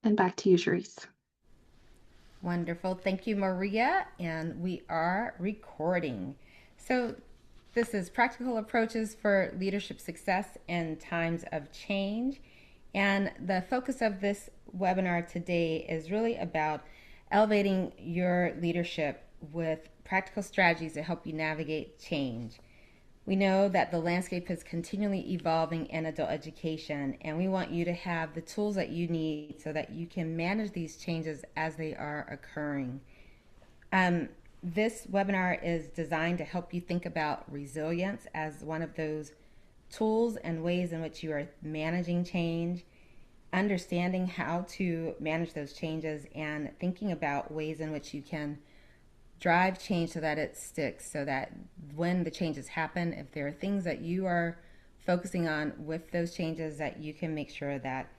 And back to you, Cherise. Wonderful. Thank you, Maria. And we are recording. So, this is Practical Approaches for Leadership Success in Times of Change. And the focus of this webinar today is really about elevating your leadership with practical strategies to help you navigate change. We know that the landscape is continually evolving in adult education, and we want you to have the tools that you need so that you can manage these changes as they are occurring. Um, this webinar is designed to help you think about resilience as one of those tools and ways in which you are managing change, understanding how to manage those changes, and thinking about ways in which you can drive change so that it sticks, so that when the changes happen, if there are things that you are focusing on with those changes, that you can make sure that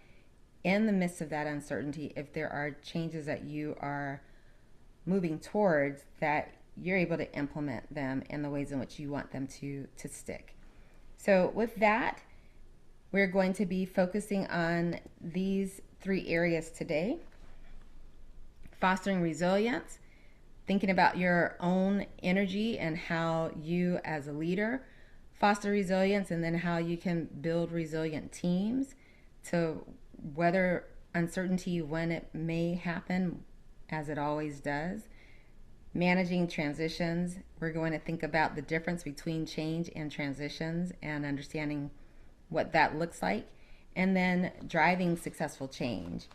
in the midst of that uncertainty, if there are changes that you are moving towards, that you're able to implement them in the ways in which you want them to stick. So with that, we're going to be focusing on these three areas today: fostering resilience, thinking about your own energy and how you as a leader foster resilience, and then how you can build resilient teams to weather uncertainty when it may happen, as it always does. Managing transitions, we're going to think about the difference between change and transitions and understanding what that looks like. And then driving successful change.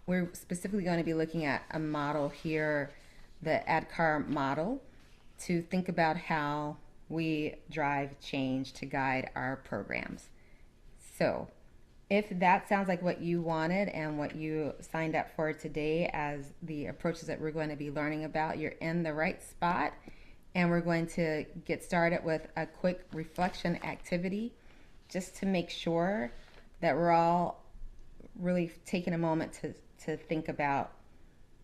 We're specifically going to be looking at a model here, the ADKAR model, to think about how we drive change to guide our programs. So, if that sounds like what you wanted and what you signed up for today as the approaches that we're going to be learning about, you're in the right spot. And we're going to get started with a quick reflection activity just to make sure that we're all really taking a moment to think about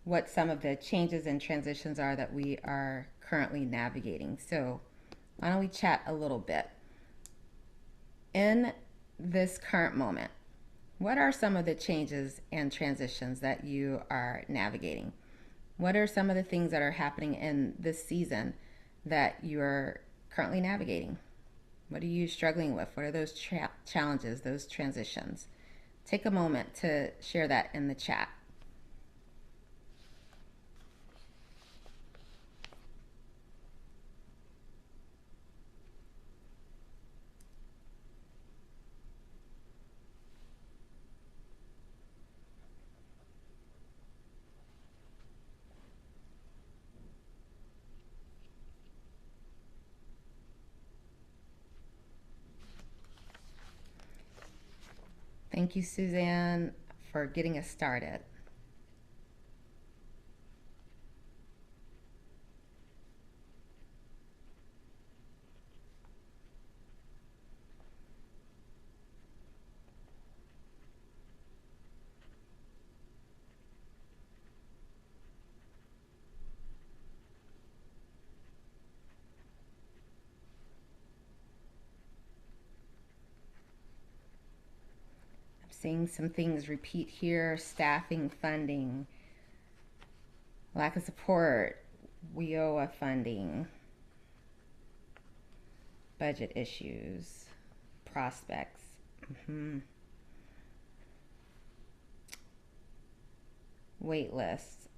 what some of the changes and transitions are that we are currently navigating. So, why don't we chat a little bit? In this current moment, what are some of the changes and transitions that you are navigating? What are some of the things that are happening in this season that you're currently navigating? What are you struggling with? What are those challenges, those transitions? Take a moment to share that in the chat. Thank you, Suzanne, for getting us started. I'm seeing some things repeat here: staffing, funding, lack of support, WIOA funding, budget issues, prospects. Mm-hmm. Wait lists,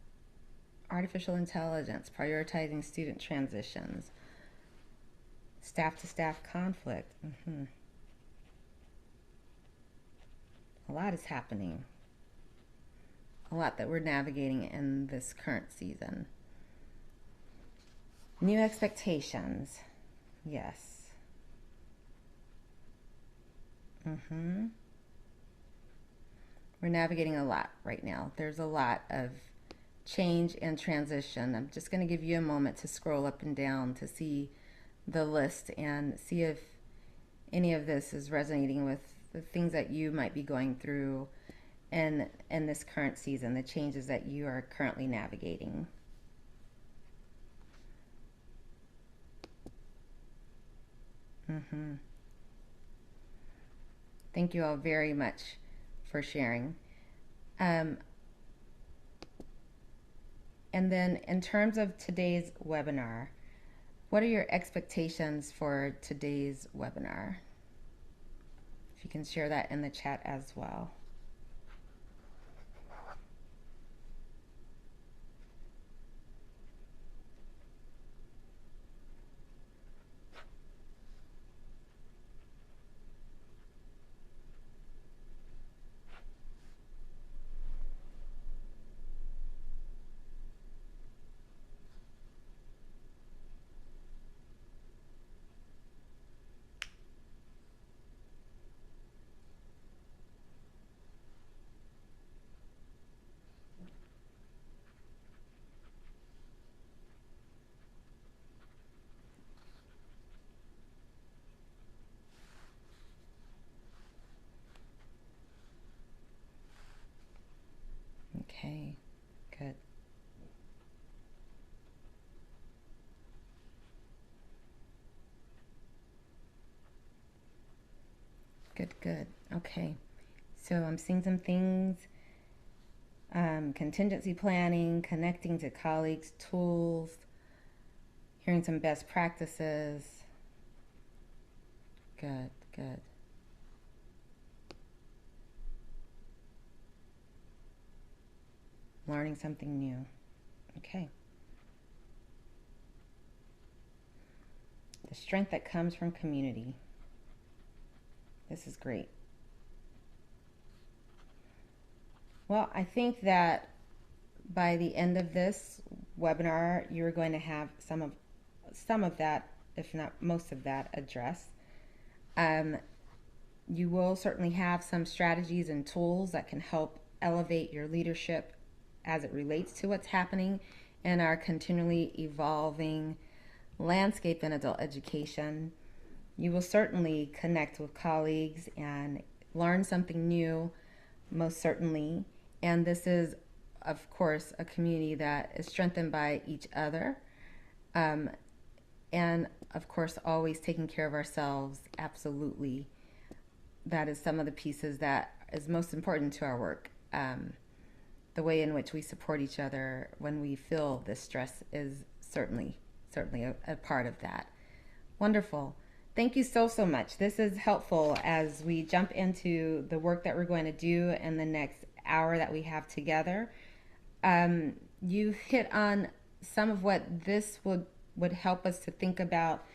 artificial intelligence, prioritizing student transitions, staff to staff conflict. Mm-hmm. A lot is happening, a lot that we're navigating in this current season. New expectations, yes. Mm-hmm. We're navigating a lot right now. There's a lot of change and transition. I'm just going to give you a moment to scroll up and down to see the list and see if any of this is resonating with the things that you might be going through in this current season, the changes that you are currently navigating. Mm-hmm. Thank you all very much for sharing. Um, And then in terms of today's webinar, what are your expectations for today's webinar? If you can share that in the chat as well. Okay, good. Good, good. Okay. So I'm seeing some things, contingency planning, connecting to colleagues, tools, hearing some best practices. Good, good. Learning something new. Okay. The strength that comes from community. This is great. Well, I think that by the end of this webinar, you're going to have some of that, if not most of that, addressed. You will certainly have some strategies and tools that can help elevate your leadership as it relates to what's happening in our continually evolving landscape in adult education. You will certainly connect with colleagues and learn something new, most certainly. And this is, of course, a community that is strengthened by each other. And of course, always taking care of ourselves, absolutely. That is some of the pieces that is most important to our work. The way in which we support each other when we feel this stress is certainly a part of that. Wonderful. Thank you so much. This is helpful as we jump into the work that we're going to do in the next hour that we have together. You hit on some of what this would help us to think about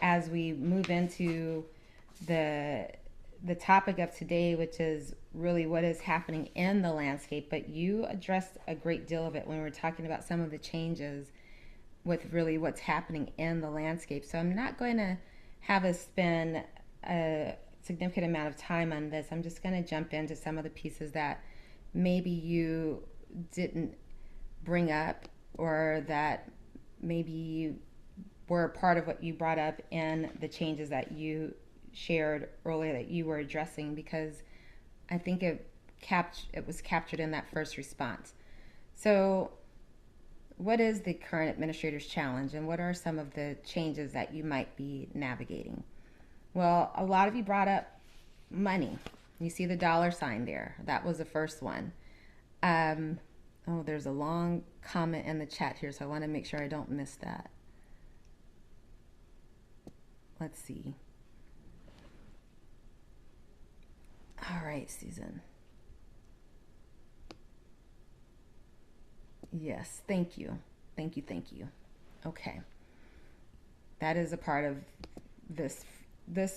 as we move into the topic of today, which is really what is happening in the landscape. But you addressed a great deal of it when we were talking about some of the changes with really what's happening in the landscape. So I'm not going to have us spend a significant amount of time on this. I'm just going to jump into some of the pieces that maybe you didn't bring up, or that maybe you were a part of what you brought up in the changes that you shared earlier that you were addressing, because I think it was captured in that first response. So what is the current administrator's challenge, and what are some of the changes that you might be navigating? Well, a lot of you brought up money. You see the dollar sign there. That was the first one. Oh, there's a long comment in the chat here, so I want to make sure I don't miss that. Let's see. All right, Susan. Yes, thank you. Thank you. Okay. That is a part of this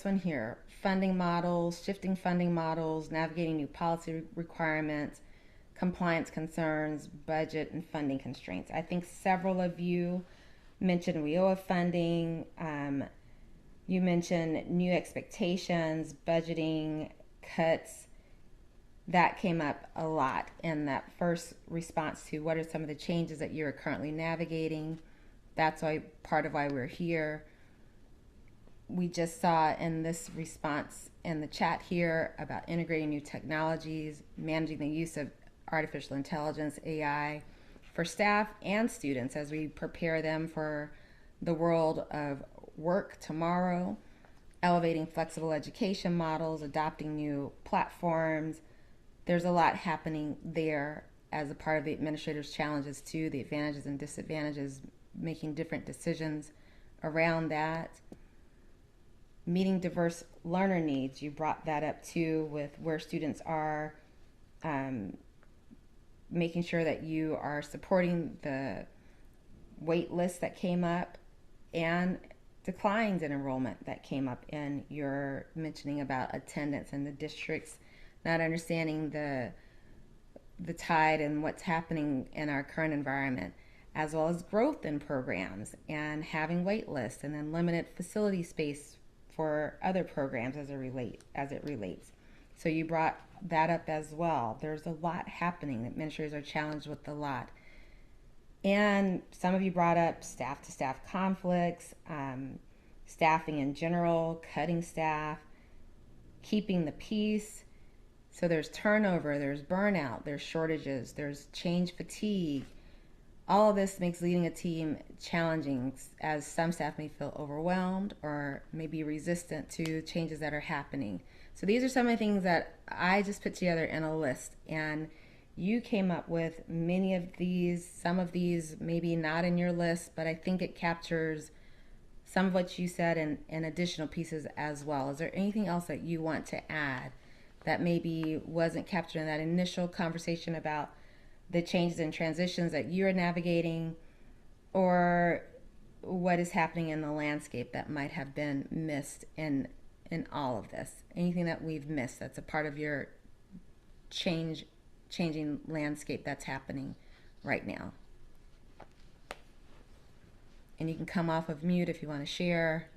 one here. Funding models, shifting funding models, navigating new policy requirements, compliance concerns, budget and funding constraints. I think several of you mentioned WIOA funding. You mentioned new expectations, budgeting, cuts. That came up a lot in that first response to what are some of the changes that you're currently navigating. That's part of why we're here. We just saw in this response in the chat here about integrating new technologies, managing the use of artificial intelligence, AI, for staff and students as we prepare them for the world of work tomorrow, elevating flexible education models, adopting new platforms. There's a lot happening there as a part of the administrator's challenges too, the advantages and disadvantages, making different decisions around that. Meeting diverse learner needs, you brought that up too, with where students are, making sure that you are supporting the wait list that came up and declines in enrollment that came up in your mentioning about attendance and the districts not understanding the tide and what's happening in our current environment, as well as growth in programs and having wait lists and then limited facility space for other programs as it relates. So you brought that up as well. There's a lot happening. Administrators are challenged with a lot. And some of you brought up staff-to-staff conflicts, staffing in general, cutting staff, keeping the peace. So there's turnover, there's burnout, there's shortages, there's change fatigue. All of this makes leading a team challenging, as some staff may feel overwhelmed or may be resistant to changes that are happening. So these are some of the things that I just put together in a list, and you came up with many of these. Some of these maybe not in your list, but I think it captures some of what you said and additional pieces as well. Is there anything else that you want to add that maybe wasn't captured in that initial conversation about the changes and transitions that you're navigating, or what is happening in the landscape that might have been missed in all of this? Anything that we've missed that's a part of your changing landscape that's happening right now? And you can come off of mute if you want to share.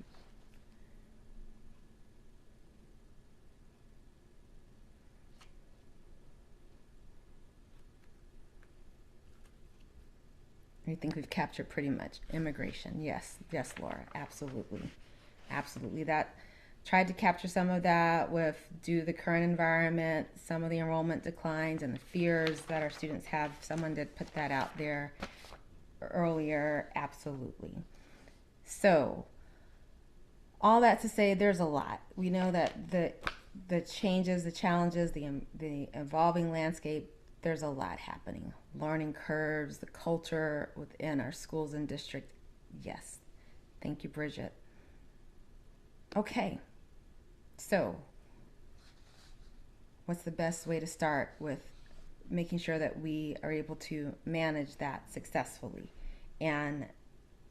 I think we've captured pretty much immigration. Yes, Laura, absolutely. That tried to capture some of that with due to the current environment, some of the enrollment declines and the fears that our students have. Someone did put that out there earlier. Absolutely. So all that to say, there's a lot. We know that the changes, the challenges, the evolving landscape, there's a lot happening. Learning curves, the culture within our schools and district. Yes. Thank you, Bridget. Okay. So what's the best way to start with making sure that we are able to manage that successfully and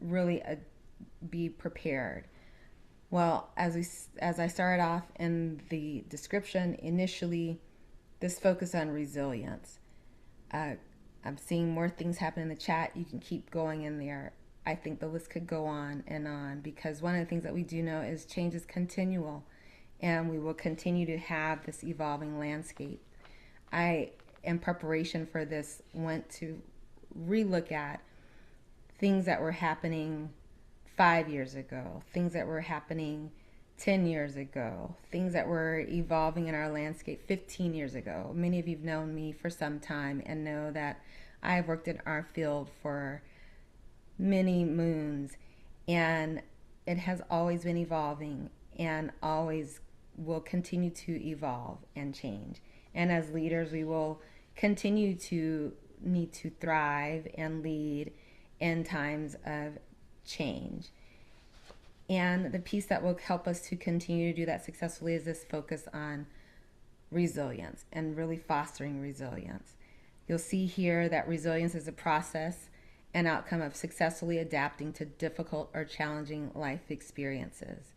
really be prepared? Well, as I started off in the description initially, this focus on resilience. I'm seeing more things happen in the chat. You can keep going in there. I think the list could go on, because one of the things that we do know is change is continual, and we will continue to have this evolving landscape. I, in preparation for this, went to relook at things that were happening 5 years ago, things that were happening 10 years ago, things that were evolving in our landscape 15 years ago. Many of you have known me for some time and know that I've worked in our field for many moons, and it has always been evolving and always will continue to evolve and change. And as leaders, we will continue to need to thrive and lead in times of change. And the piece that will help us to continue to do that successfully is this focus on resilience and really fostering resilience. You'll see here that resilience is a process and outcome of successfully adapting to difficult or challenging life experiences.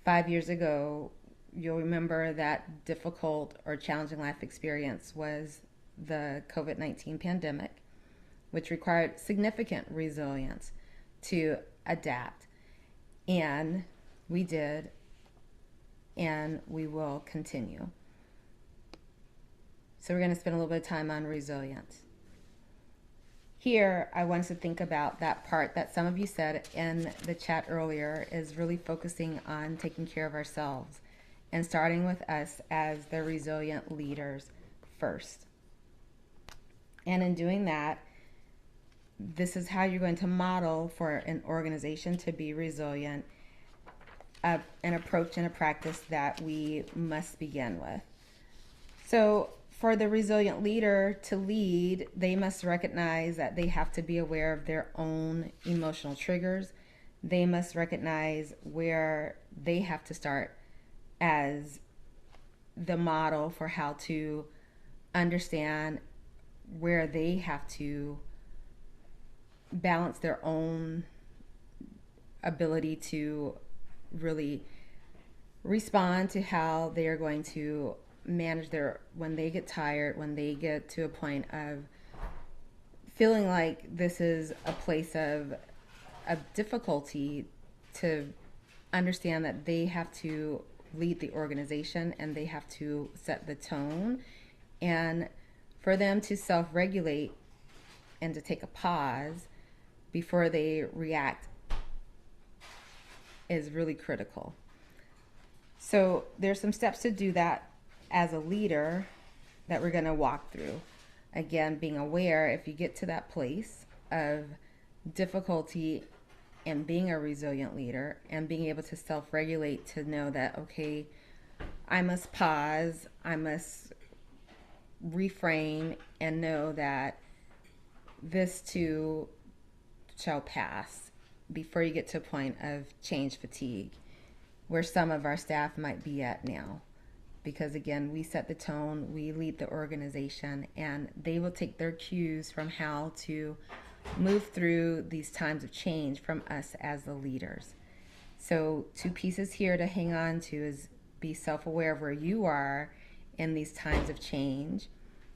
5 years ago, you'll remember that difficult or challenging life experience was the COVID-19 pandemic, which required significant resilience to adapt. And we did, and we will continue. So we're going to spend a little bit of time on resilience. Here, I want us to think about that part that some of you said in the chat earlier is really focusing on taking care of ourselves and starting with us as the resilient leaders first. And in doing that, this is how you're going to model for an organization to be resilient, an approach and a practice that we must begin with. So for the resilient leader to lead, they must recognize that they have to be aware of their own emotional triggers. They must recognize where they have to start as the model for how to understand where they have to balance their own ability to really respond to how they are going to manage their, when they get tired, when they get to a point of feeling like this is a place of difficulty, to understand that they have to lead the organization and they have to set the tone, and for them to self-regulate and to take a pause before they react is really critical. So there's some steps to do that as a leader that we're going to walk through. Again, being aware, if you get to that place of difficulty and being a resilient leader and being able to self-regulate, to know that, okay, I must pause, I must reframe and know that this too shall pass, before you get to a point of change fatigue, where some of our staff might be at now. Because again, we set the tone, we lead the organization, and they will take their cues from how to move through these times of change from us as the leaders. So 2 pieces here to hang on to is be self-aware of where you are in these times of change,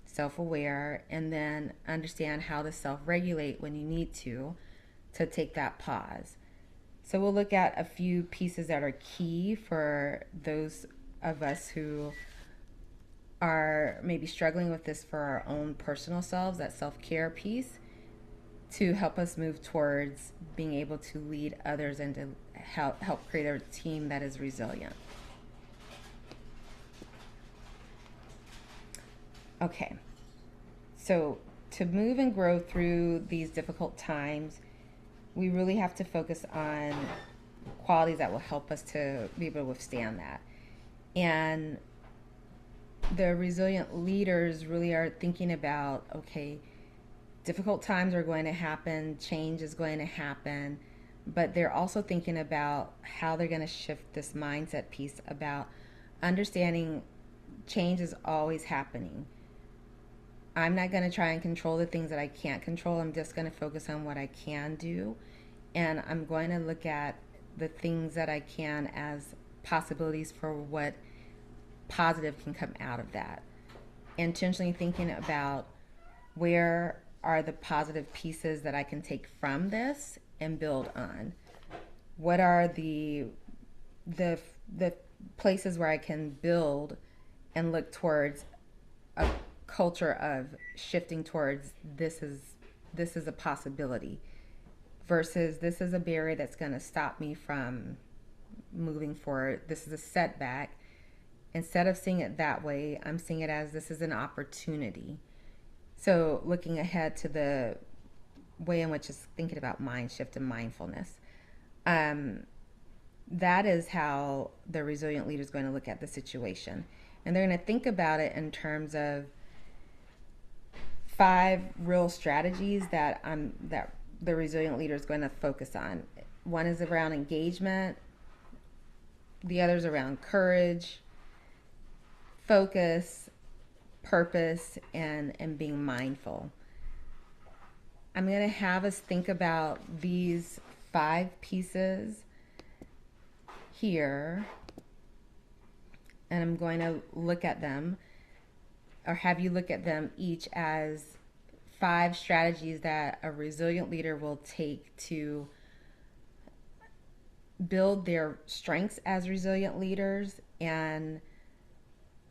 self-aware, and then understand how to self-regulate when you need to take that pause. So we'll look at a few pieces that are key for those of us who are maybe struggling with this for our own personal selves, that self-care piece, to help us move towards being able to lead others and to help create a team that is resilient. Okay, so to move and grow through these difficult times, we really have to focus on qualities that will help us to be able to withstand that. And the resilient leaders really are thinking about, okay, difficult times are going to happen, change is going to happen, but they're also thinking about how they're going to shift this mindset piece about understanding change is always happening. I'm not going to try and control the things that I can't control. I'm just going to focus on what I can do. And I'm going to look at the things that I can as possibilities for what positive can come out of that. Intentionally thinking about where are the positive pieces that I can take from this and build on. What are the places where I can build and look towards a culture of shifting towards this is a possibility, versus this is a barrier that's going to stop me from moving forward. This is a setback. Instead of seeing it that way, I'm seeing it as this is an opportunity. So looking ahead to the way in which it's thinking about mind shift and mindfulness. That is how the resilient leader is going to look at the situation. And they're going to think about it in terms of 5 real strategies that the resilient leader is going to focus on. One is around engagement. The other is around courage, focus, purpose, and being mindful. I'm going to have us think about these 5 pieces here, and I'm going to look at them, or have you look at them each as 5 strategies that a resilient leader will take to build their strengths as resilient leaders, and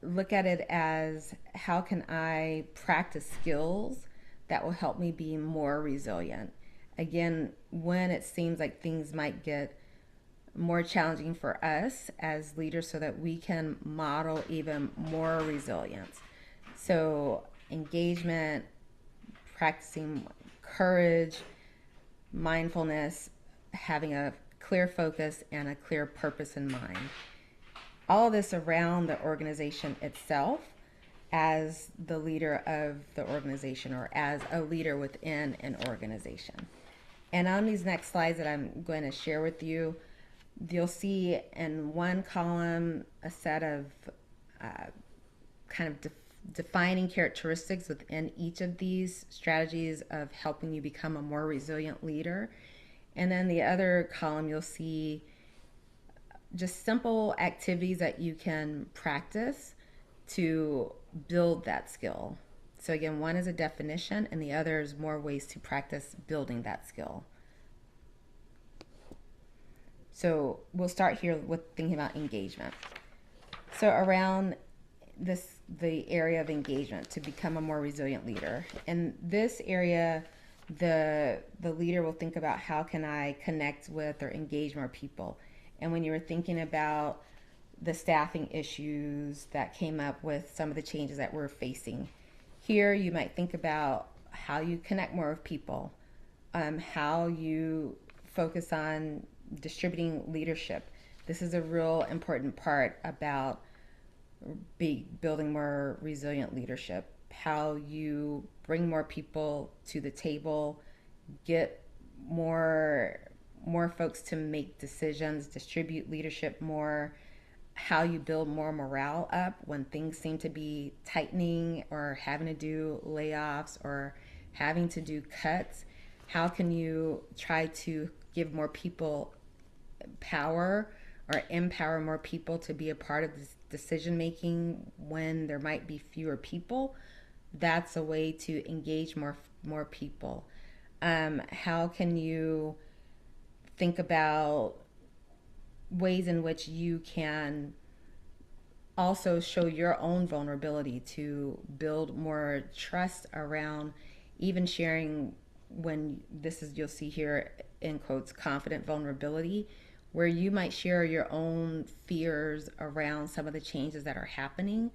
look at it as how can I practice skills that will help me be more resilient. Again, when it seems like things might get more challenging for us as leaders, so that we can model even more resilience. So engagement, practicing courage, mindfulness, having a clear focus and a clear purpose in mind. All of this around the organization itself, as the leader of the organization or as a leader within an organization. And on these next slides that I'm going to share with you, you'll see in one column a set of kind of defining characteristics within each of these strategies of helping you become a more resilient leader. And then the other column, you'll see just simple activities that you can practice to build that skill. So again, one is a definition and the other is more ways to practice building that skill. So we'll start here with thinking about engagement. So around the area of engagement to become a more resilient leader. In this area, the leader will think about how can I connect with or engage more people. And when you were thinking about the staffing issues that came up with some of the changes that we're facing, here you might think about how you connect more with people, how you focus on distributing leadership. This is a real important part about building more resilient leadership. How you bring more people to the table, get more folks to make decisions, distribute leadership more, how you build more morale up when things seem to be tightening or having to do layoffs or having to do cuts. How can you try to give more people power or empower more people to be a part of this decision making when there might be fewer people? That's a way to engage more people. How can you think about ways in which you can also show your own vulnerability to build more trust around even sharing when you'll see here in quotes, confident vulnerability, where you might share your own fears around some of the changes that are happening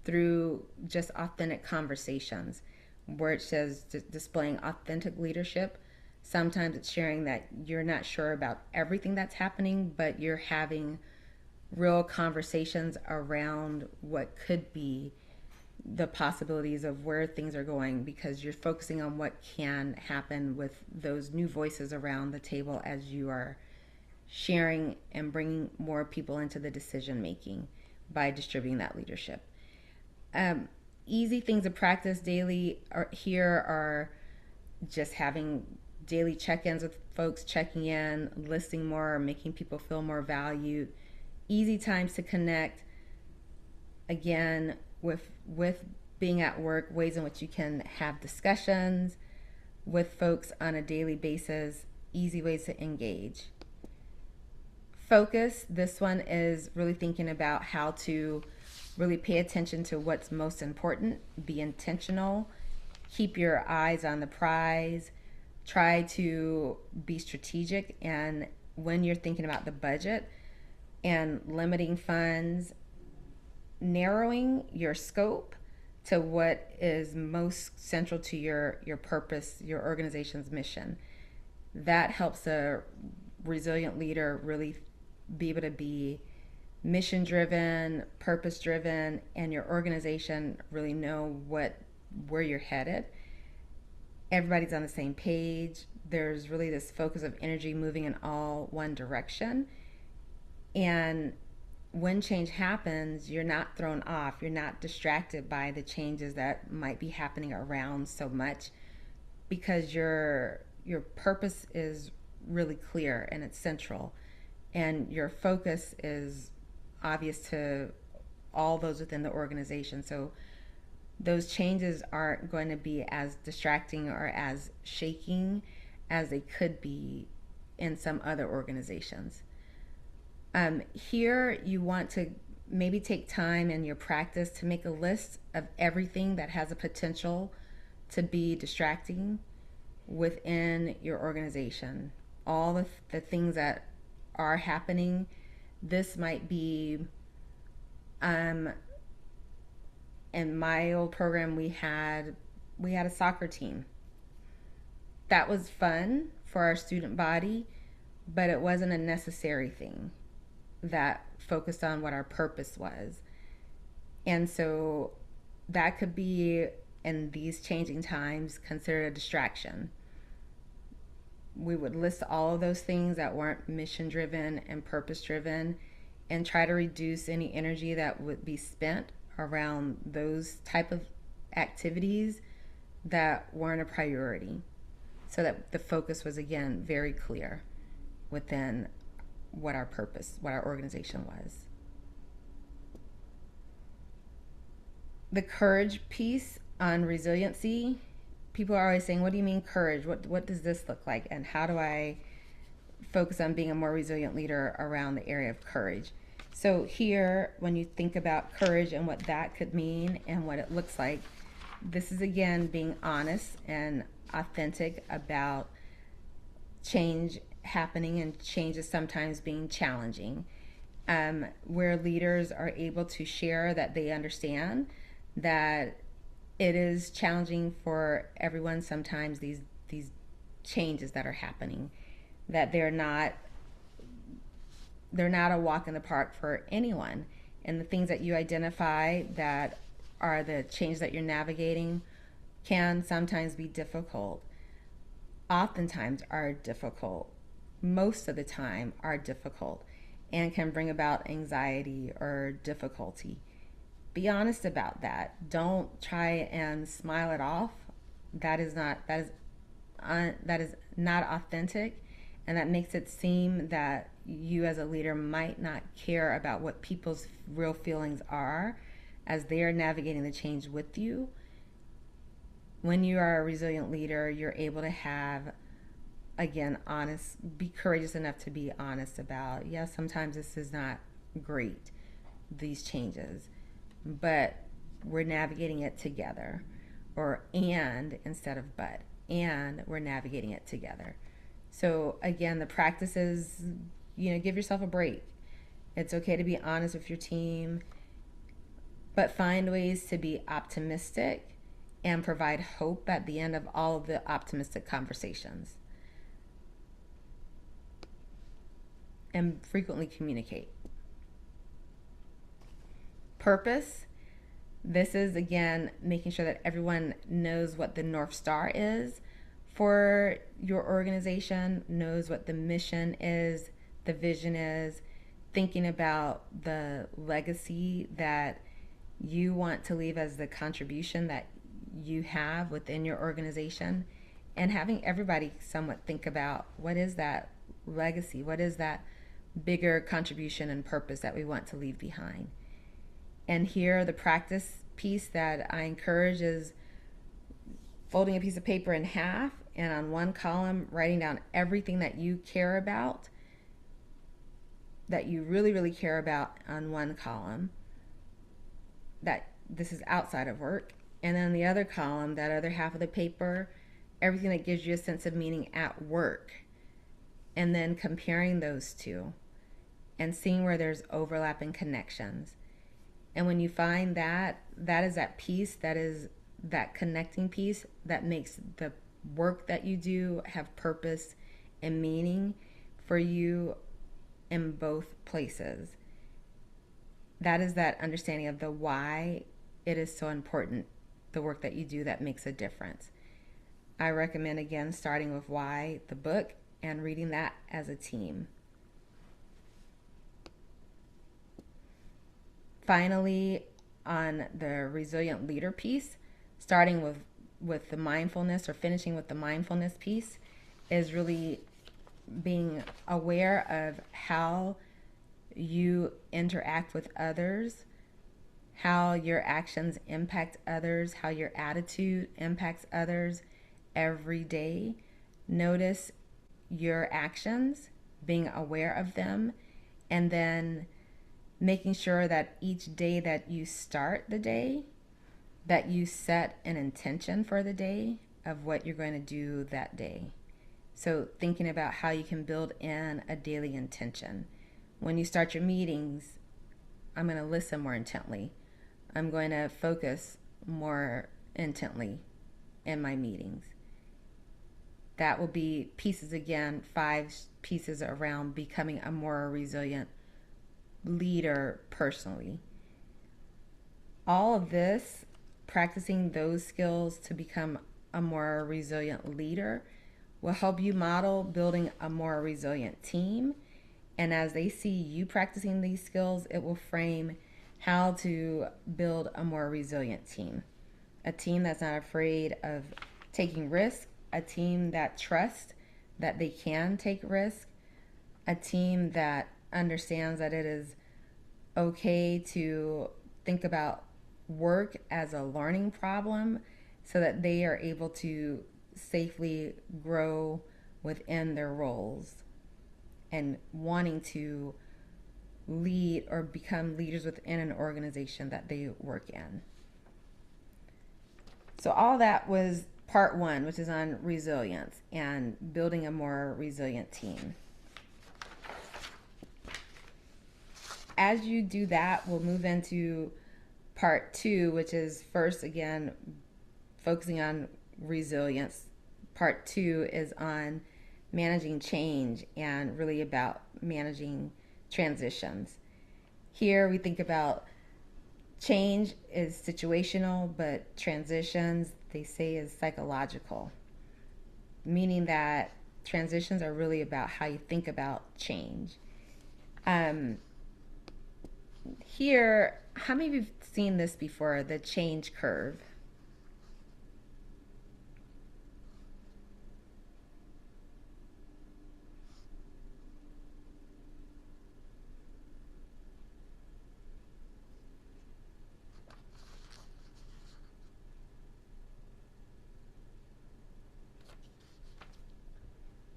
through just authentic conversations, where it says displaying authentic leadership. Sometimes it's sharing that you're not sure about everything that's happening, but you're having real conversations around what could be the possibilities of where things are going, because you're focusing on what can happen with those new voices around the table as you are sharing and bringing more people into the decision making by distributing that leadership. Easy things to practice daily are just having daily check-ins with folks, checking in, listening more, making people feel more valued. Easy times to connect. Again, with being at work, ways in which you can have discussions with folks on a daily basis. Easy ways to engage. Focus. This one is really thinking about how to really pay attention to what's most important. Be intentional. Keep your eyes on the prize. Try to be strategic, and when you're thinking about the budget and limiting funds, narrowing your scope to what is most central to your purpose, your organization's mission. That helps a resilient leader really be able to be mission driven, purpose driven, and your organization really know where you're headed. Everybody's on the same page. There's really this focus of energy moving in all one direction. And when change happens, you're not thrown off. You're not distracted by the changes that might be happening around so much, because your purpose is really clear and it's central, and your focus is obvious to all those within the organization. So those changes aren't going to be as distracting or as shaking as they could be in some other organizations. Here you want to maybe take time in your practice to make a list of everything that has a potential to be distracting within your organization. All the things that are happening. This might be, in my old program, we had a soccer team. That was fun for our student body, but it wasn't a necessary thing that focused on what our purpose was. And so that could be, in these changing times, considered a distraction. We would list all of those things that weren't mission driven and purpose driven and try to reduce any energy that would be spent around those type of activities that weren't a priority, so that the focus was again very clear within what our purpose, what our organization was. The courage piece on resiliency, people are always saying, what do you mean courage? What does this look like? And how do I focus on being a more resilient leader around the area of courage? So here, when you think about courage and what that could mean and what it looks like, this is again being honest and authentic about change happening, and change is sometimes being challenging. Where leaders are able to share that they understand that it is challenging for everyone sometimes, these changes that are happening, that they're not a walk in the park for anyone. And the things that you identify that are the change that you're navigating can sometimes be difficult, oftentimes are difficult, most of the time are difficult, and can bring about anxiety or difficulty. Be honest about that. Don't try and smile it off. That is not authentic, and that makes it seem that you as a leader might not care about what people's real feelings are as they are navigating the change with you. When you are a resilient leader, you're able to have, again, be courageous enough to be honest about, yes, sometimes this is not great, these changes, but we're navigating it together. Or and instead of but, and we're navigating it together. So again, the practice is, give yourself a break. It's okay to be honest with your team, but find ways to be optimistic and provide hope at the end of all of the optimistic conversations. And frequently communicate. Purpose. This is, again, making sure that everyone knows what the North Star is for your organization, knows what the mission is, the vision is, thinking about the legacy that you want to leave as the contribution that you have within your organization, and having everybody somewhat think about what is that legacy, what is that bigger contribution and purpose that we want to leave behind. And here, the practice piece that I encourage is folding a piece of paper in half, and on one column, writing down everything that you care about, that you really, really care about on one column, that this is outside of work. And then the other column, that other half of the paper, everything that gives you a sense of meaning at work. And then comparing those two and seeing where there's overlap and connections. And when you find that, that is that piece, that is that connecting piece that makes the work that you do have purpose and meaning for you in both places. That is that understanding of the why it is so important, the work that you do that makes a difference. I recommend, again, starting with Why, the book, and reading that as a team. Finally, on the resilient leader piece, starting with the mindfulness, or finishing with the mindfulness piece, is really being aware of how you interact with others, how your actions impact others, how your attitude impacts others every day. Notice your actions, being aware of them, and then making sure that each day that you start the day, that you set an intention for the day of what you're going to do that day. So thinking about how you can build in a daily intention. When you start your meetings, I'm going to listen more intently. I'm going to focus more intently in my meetings. That will be pieces, again, 5 pieces around becoming a more resilient leader personally. All of this practicing those skills to become a more resilient leader will help you model building a more resilient team. And as they see you practicing these skills, it will frame how to build a more resilient team. A team that's not afraid of taking risks, a team that trusts that they can take risks, a team that understands that it is okay to think about work as a learning problem so that they are able to safely grow within their roles and wanting to lead or become leaders within an organization that they work in. So all that was part one, which is on resilience and building a more resilient team. As you do that, we'll move into part two, which is first, again, focusing on resilience. Part two is on managing change and really about managing transitions. Here we think about change is situational, but transitions, they say, is psychological, meaning that transitions are really about how you think about change. Here, how many of you have seen this before, the change curve?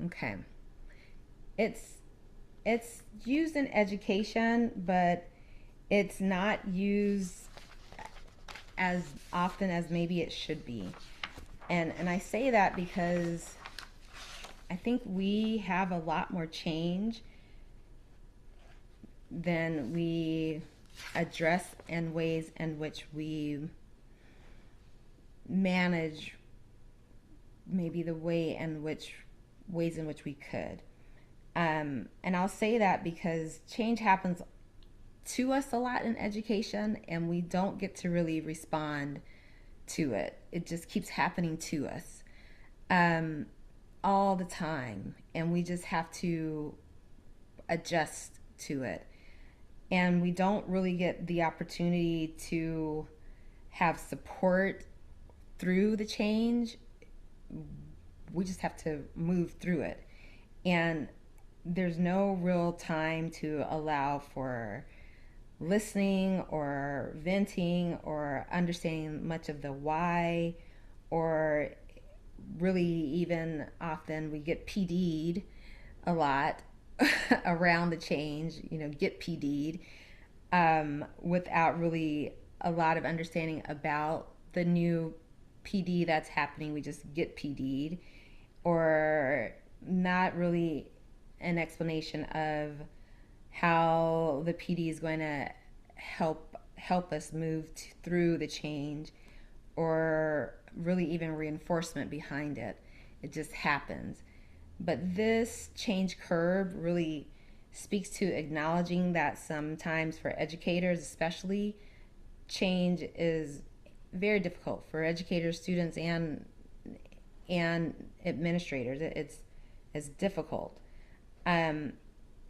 Okay. It's it's used in education, but it's not used as often as maybe it should be. And I say that because I think we have a lot more change than we address in ways in which we manage maybe the way in which ways in which we could. And I'll say that because change happens to us a lot in education, and we don't get to really respond to it. It just keeps happening to us all the time, and we just have to adjust to it. And we don't really get the opportunity to have support through the change. We just have to move through it. And there's no real time to allow for listening or venting or understanding much of the why, or really even often we get PD'd a lot around the change, get PD'd without really a lot of understanding about the new PD that's happening. We just get PD'd, or not really an explanation of how the PD is going to help us move through the change, or really even reinforcement behind it. It just happens. But this change curve really speaks to acknowledging that sometimes for educators especially, change is very difficult for educators, students, and administrators. It's difficult. And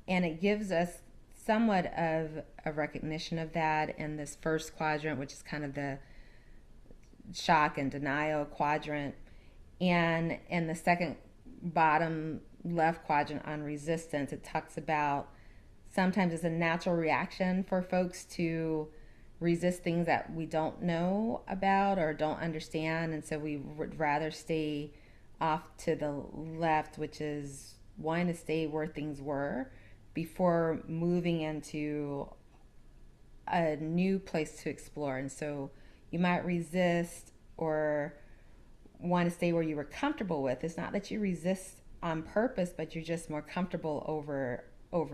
it gives us somewhat of a recognition of that in this first quadrant, which is kind of the shock and denial quadrant. And in the second bottom left quadrant on resistance, it talks about sometimes it's a natural reaction for folks to resist things that we don't know about or don't understand, and so we would rather stay off to the left, which is wanting to stay where things were before moving into a new place to explore. And so you might resist or want to stay where you were comfortable with. It's not that you resist on purpose, but you're just more comfortable over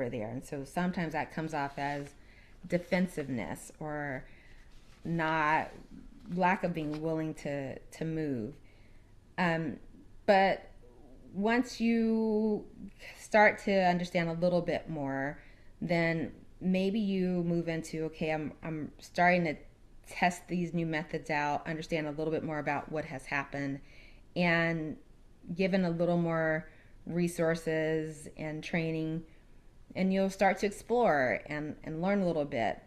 there. And so sometimes that comes off as defensive,ness or not lack of being willing to move. But once you start to understand a little bit more, then maybe you move into, okay, I'm starting to test these new methods out, understand a little bit more about what has happened, and given a little more resources and training, and you'll start to explore and learn a little bit.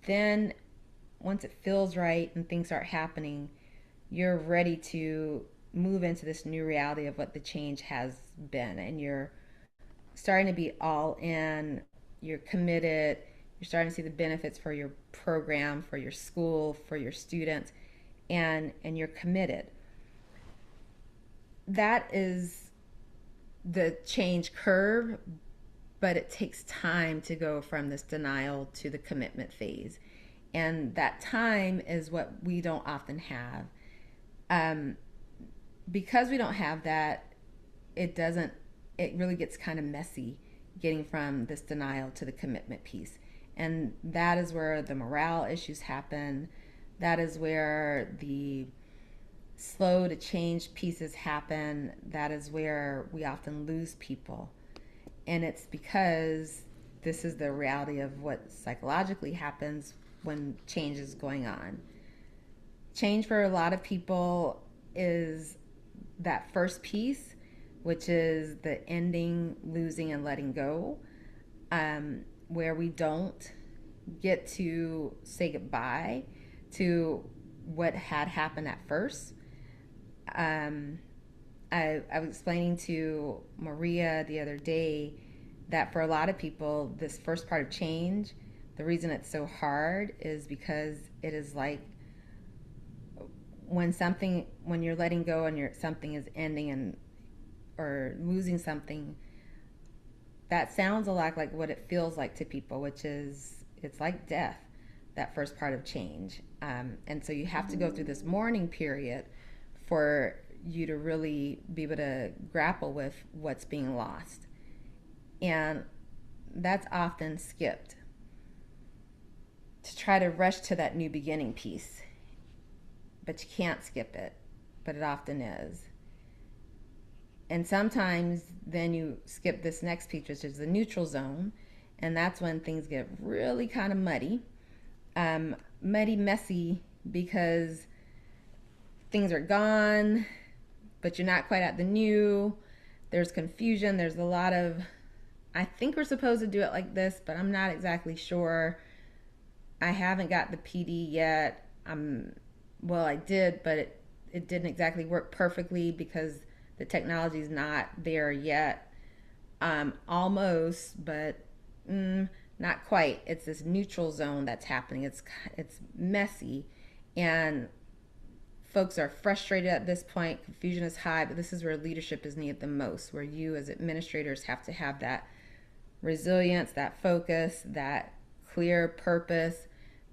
Then, once it feels right and things start happening, you're ready to move into this new reality of what the change has been. And you're starting to be all in, you're committed, you're starting to see the benefits for your program, for your school, for your students, and you're committed. That is the change curve, but it takes time to go from this denial to the commitment phase. And that time is what we don't often have. Because we don't have that, it really gets kind of messy getting from this denial to the commitment piece. And that is where the morale issues happen. That is where the slow to change pieces happen. That is where we often lose people. And it's because this is the reality of what psychologically happens when change is going on. Change for a lot of people is that first piece, which is the ending, losing, and letting go, where we don't get to say goodbye to what had happened at first. I was explaining to Maria the other day that for a lot of people, this first part of change, the reason it's so hard is because it is like when you're letting go and something is ending or losing something, that sounds a lot like what it feels like to people, which is it's like death, that first part of change. And so you have to go through this mourning period for you to really be able to grapple with what's being lost. And that's often skipped to try to rush to that new beginning piece. But you can't skip it, but it often is. And sometimes then you skip this next piece, which is the neutral zone, and that's when things get really kind of muddy. Messy, because things are gone, but you're not quite at the new. There's confusion. There's a lot of, I think we're supposed to do it like this, but I'm not exactly sure. I haven't got the PD yet. Well, I did, but it didn't exactly work perfectly because the technology is not there yet. Almost, but not quite. It's this neutral zone that's happening. It's messy, and folks are frustrated at this point. Confusion is high, but this is where leadership is needed the most, where you as administrators have to have that resilience, that focus, that clear purpose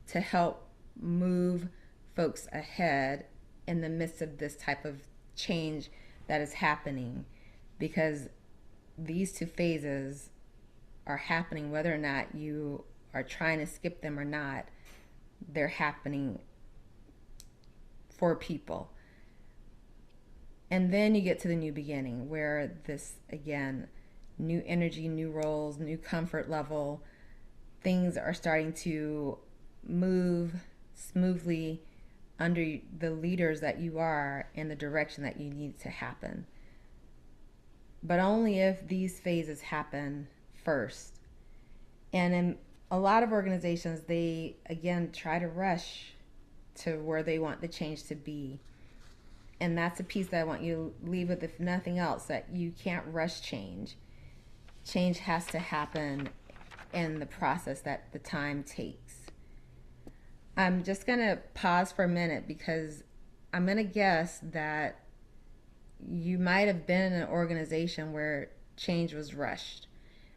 to help move folks ahead in the midst of this type of change that is happening, because these two phases are happening whether or not you are trying to skip them or not. They're happening for people. And then you get to the new beginning, where this, again, new energy, new roles, new comfort level, things are starting to move smoothly under the leaders that you are in the direction that you need to happen. But only if these phases happen first. And in a lot of organizations, they again try to rush to where they want the change to be. And that's a piece that I want you to leave with, if nothing else, that you can't rush change. Change has to happen in the process that the time takes. I'm just going to pause for a minute because I'm going to guess that you might have been in an organization where change was rushed.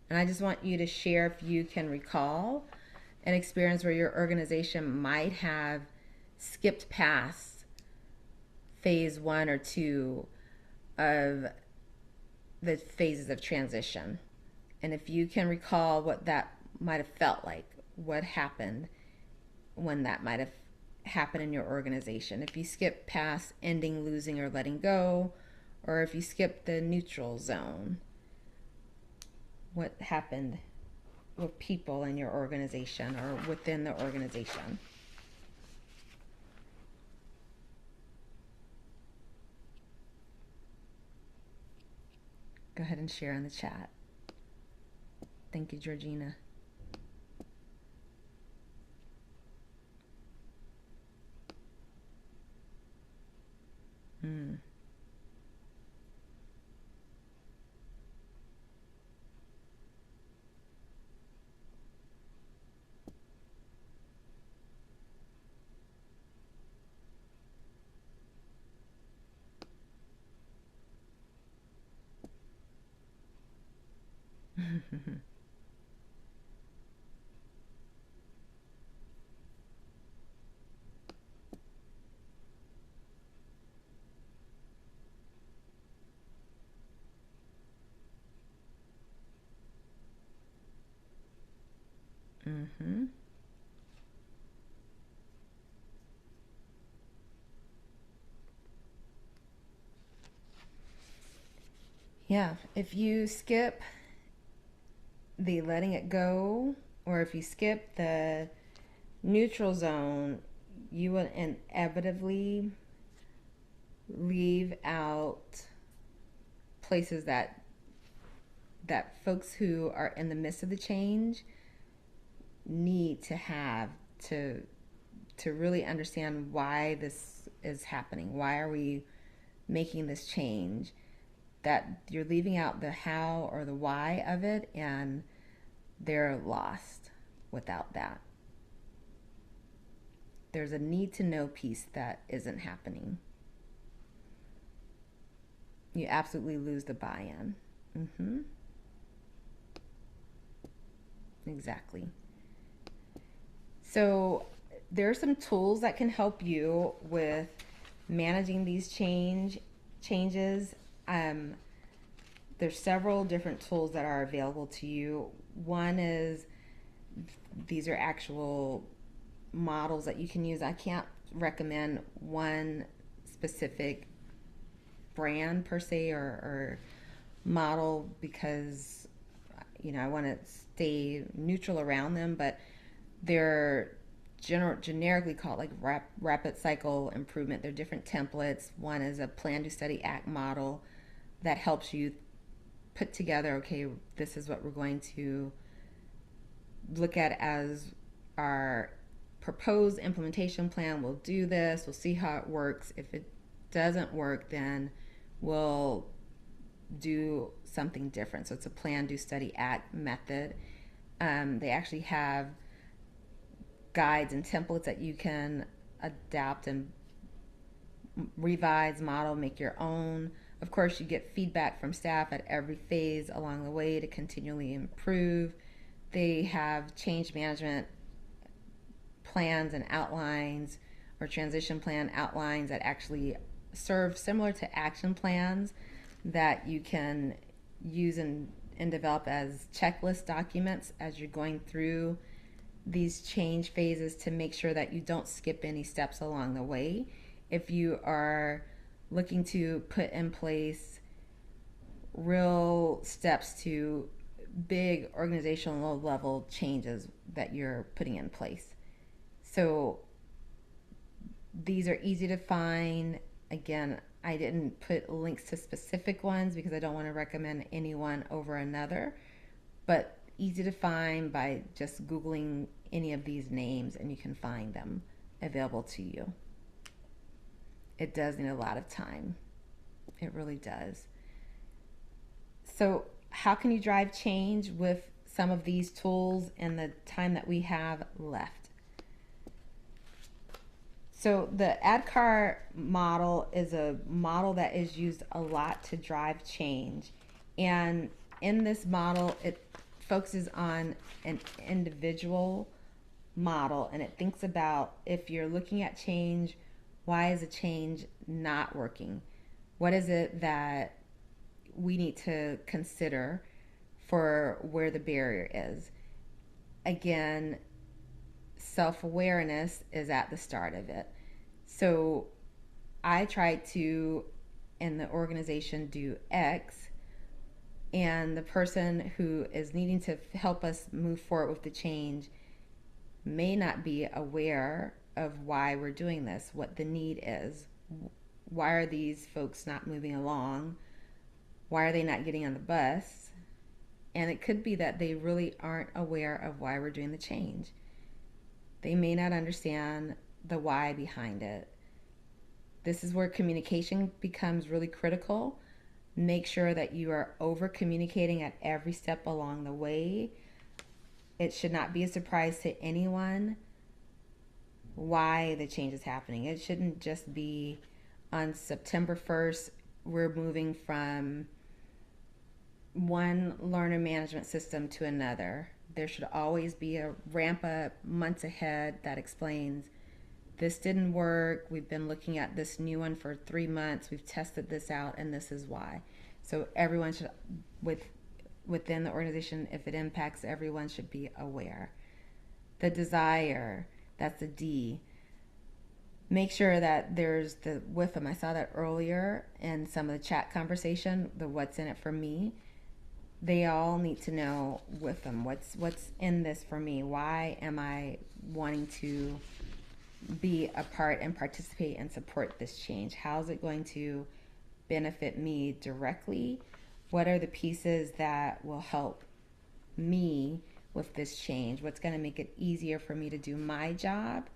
And I just want you to share, if you can recall, an experience where your organization might have skipped past phase 1 or 2 of the phases of transition. And if you can recall what that might have felt like, what happened when that might have happened in your organization. If you skip past ending, losing, or letting go, or if you skip the neutral zone, what happened with people in your organization or within the organization? Go ahead and share in the chat. Thank you, Georgina. Mm. Mm-hmm. Yeah, if you skip the letting it go, or if you skip the neutral zone, you will inevitably leave out places that folks who are in the midst of the change need to have to really understand why this is happening. Why are we making this change? That you're leaving out the how or the why of it, and they're lost without that. There's a need to know piece that isn't happening. You absolutely lose the buy-in. Mm-hmm. Exactly. So there are some tools that can help you with managing these changes. Um, there's several different tools that are available to you. One is, these are actual models that you can use. I can't recommend one specific brand per se, or model, because I want to stay neutral around them, but they're generically called like rapid cycle improvement. They're different templates. One is a plan, do, study, act model that helps you put together, okay, this is what we're going to look at as our proposed implementation plan. We'll do this, we'll see how it works. If it doesn't work, then we'll do something different. So it's a plan, do, study, act method. They actually have guides and templates that you can adapt and revise, model, make your own. Of course, you get feedback from staff at every phase along the way to continually improve. They have change management plans and outlines, or transition plan outlines, that actually serve similar to action plans that you can use and develop as checklist documents as you're going through these change phases, to make sure that you don't skip any steps along the way. If you are looking to put in place real steps to big organizational level changes that you're putting in place. So these are easy to find. Again, I didn't put links to specific ones because I don't want to recommend any one over another, but easy to find by just Googling any of these names, and you can find them available to you. It does need a lot of time. It really does. So how can you drive change with some of these tools in the time that we have left? So the ADKAR model is a model that is used a lot to drive change. And in this model, it focuses on an individual model, and it thinks about, if you're looking at change, why is a change not working? What is it that we need to consider for where the barrier is? Again, self-awareness is at the start of it. So I try to, in the organization, do X, and the person who is needing to help us move forward with the change may not be aware of why we're doing this, what the need is. Why are these folks not moving along? Why are they not getting on the bus? And it could be that they really aren't aware of why we're doing the change. They may not understand the why behind it. This is where communication becomes really critical. Make sure that you are over communicating at every step along the way. It should not be a surprise to anyone why the change is happening. It shouldn't just be on September 1st, we're moving from one learner management system to another. There should always be a ramp up months ahead that explains this didn't work. We've been looking at this new one for 3 months. We've tested this out, and this is why. So everyone should, within the organization, if it impacts everyone, should be aware. The desire, that's the D. Make sure that there's the with them. I saw that earlier in some of the chat conversation, the what's in it for me. They all need to know with them what's in this for me. Why am I wanting to be a part and participate and support this change? How is it going to benefit me directly? What are the pieces that will help me with this change? What's going to make it easier for me to do my job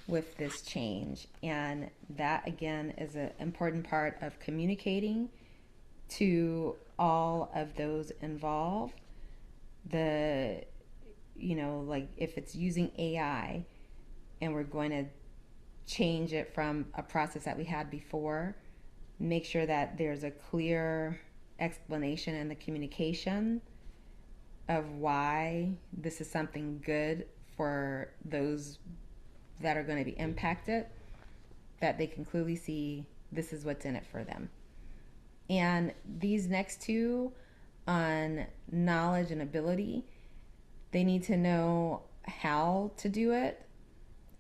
with this change? And that, again, is an important part of communicating to all of those involved. Like if it's using AI and we're going to change it from a process that we had before, make sure that there's a clear explanation in the communication of why this is something good for those that are going to be impacted, that they can clearly see this is what's in it for them. And these next two on knowledge and ability, they need to know how to do it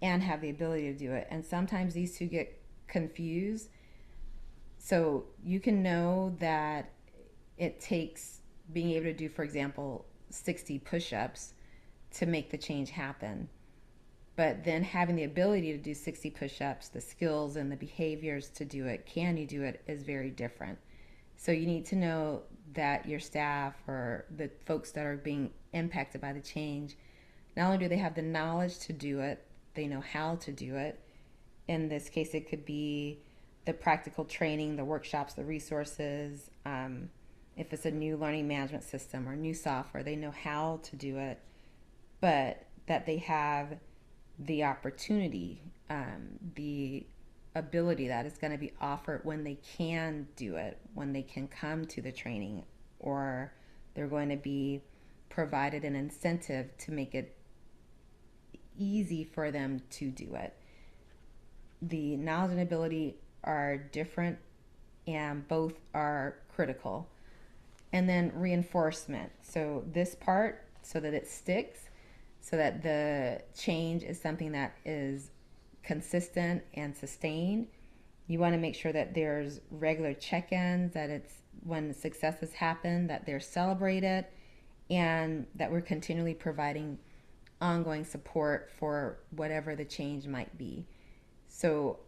and have the ability to do it. And sometimes these two get confused. So you can know that it takes being able to do, for example, 60 push-ups to make the change happen. But then having the ability to do 60 push-ups, the skills and the behaviors to do it, can you do it, is very different. So you need to know that your staff or the folks that are being impacted by the change, not only do they have the knowledge to do it, they know how to do it. In this case, it could be the practical training, the workshops, the resources. If it's a new learning management system or new software, they know how to do it, but that they have the opportunity, the ability that is going to be offered when they can do it, when they can come to the training, or they're going to be provided an incentive to make it easy for them to do it. The knowledge and ability are different and both are critical. And then reinforcement. So this part, so that it sticks, so that the change is something that is consistent and sustained. You want to make sure that there's regular check-ins, that it's when successes happen, that they're celebrated, and that we're continually providing ongoing support for whatever the change might be. So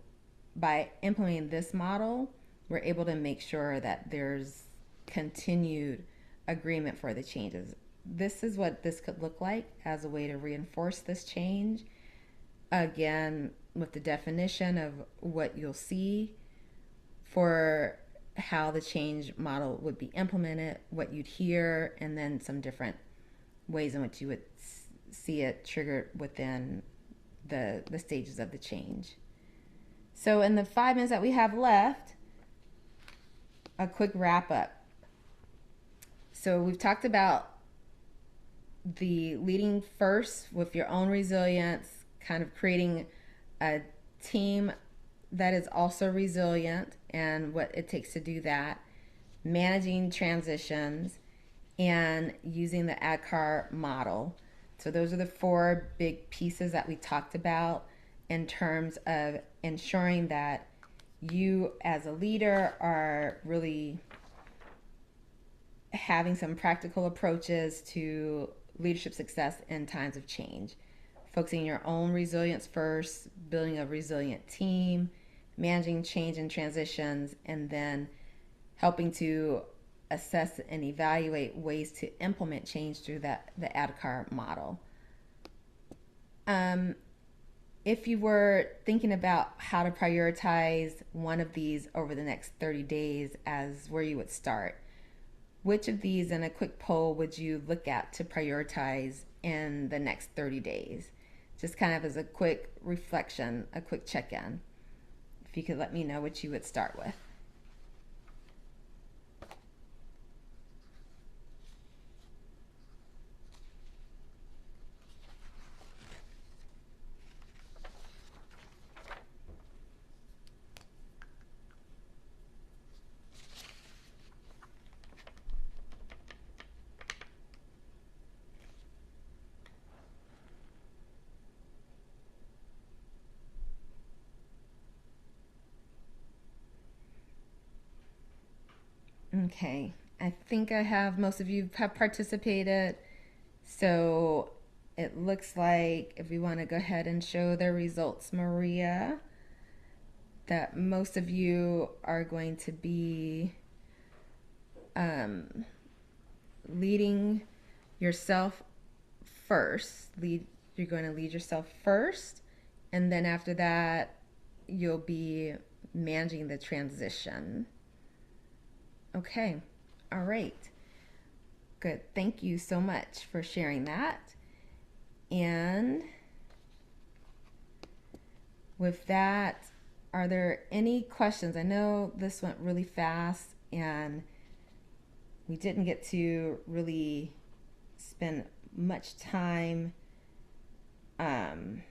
by implementing this model, we're able to make sure that there's continued agreement for the changes. This is what this could look like as a way to reinforce this change. Again, with the definition of what you'll see for how the change model would be implemented, what you'd hear, and then some different ways in which you would see it triggered within the stages of the change. So in the 5 minutes that we have left, a quick wrap up. So we've talked about the leading first with your own resilience, kind of creating a team that is also resilient and what it takes to do that, managing transitions, and using the ADKAR model. So those are the 4 big pieces that we talked about in terms of ensuring that you as a leader are really having some practical approaches to leadership success in times of change. Focusing your own resilience first, building a resilient team, managing change and transitions, and then helping to assess and evaluate ways to implement change through the ADKAR model. If you were thinking about how to prioritize one of these over the next 30 days as where you would start, which of these in a quick poll would you look at to prioritize in the next 30 days? Just kind of as a quick reflection, a quick check-in. If you could let me know what you would start with. Okay, I think I have most of you have participated. So it looks like if we want to go ahead and show the results, Maria, that most of you are going to be leading yourself first. You're going to lead yourself first, and then after that, you'll be managing the transition. Okay, all right. Good. Thank you so much for sharing that. And with that, are there any questions? I know this went really fast and we didn't get to really spend much time going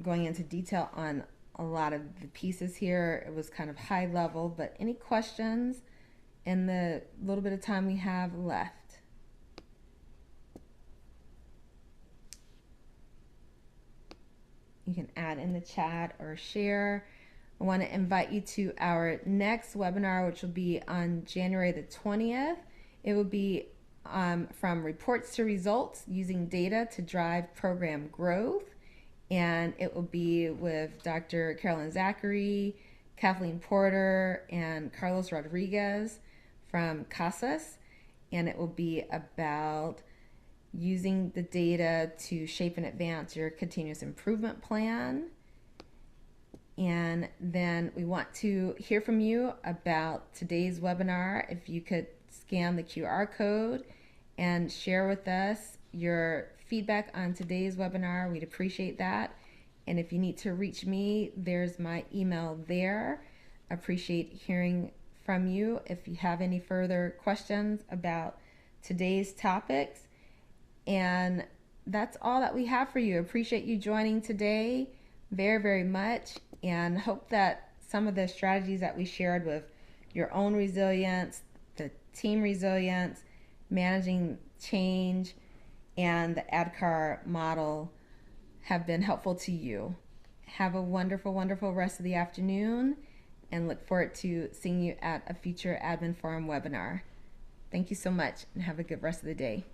into detail on a lot of the pieces here. It was kind of high level, but any questions in the little bit of time we have left? You can add in the chat or share. I want to invite you to our next webinar, which will be on January the 20th. It will be from reports to results, using data to drive program growth. And it will be with Dr. Carolyn Zachary, Kathleen Porter, and Carlos Rodriguez from CASAS. And it will be about using the data to shape and advance your continuous improvement plan. And then we want to hear from you about today's webinar. If you could scan the QR code and share with us your feedback on today's webinar, we'd appreciate that. And if you need to reach me, there's my email there. Appreciate hearing from you. If you have any further questions about today's topics. And that's all that we have for you. Appreciate you joining today very, very much, and hope that some of the strategies that we shared with your own resilience, the team resilience, managing change, and the ADKAR model have been helpful to you. Have a wonderful, wonderful rest of the afternoon, and look forward to seeing you at a future Admin Forum webinar. Thank you so much, and have a good rest of the day.